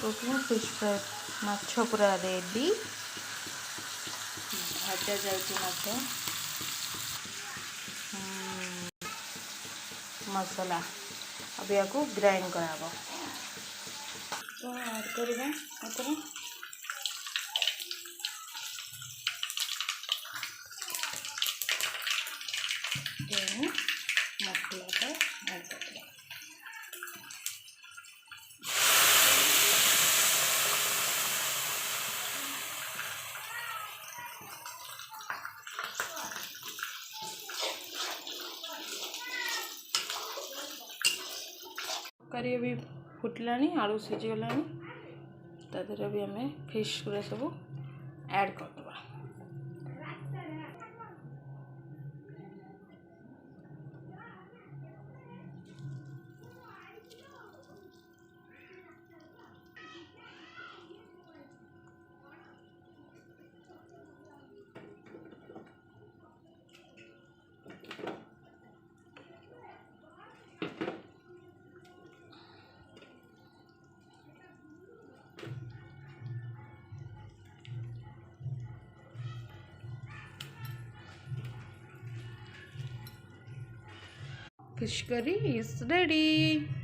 Cooking fish fry माछ पूरा ready भजा जाए मसला अब या ग्राइंड कराब तो ऐड करवा मसला ऐड कर करी अभी फुटलानी आलू सीझीगलानी तादेह भी आम फिश गुरा सब ऐड करदे फिश करी इज रेडी।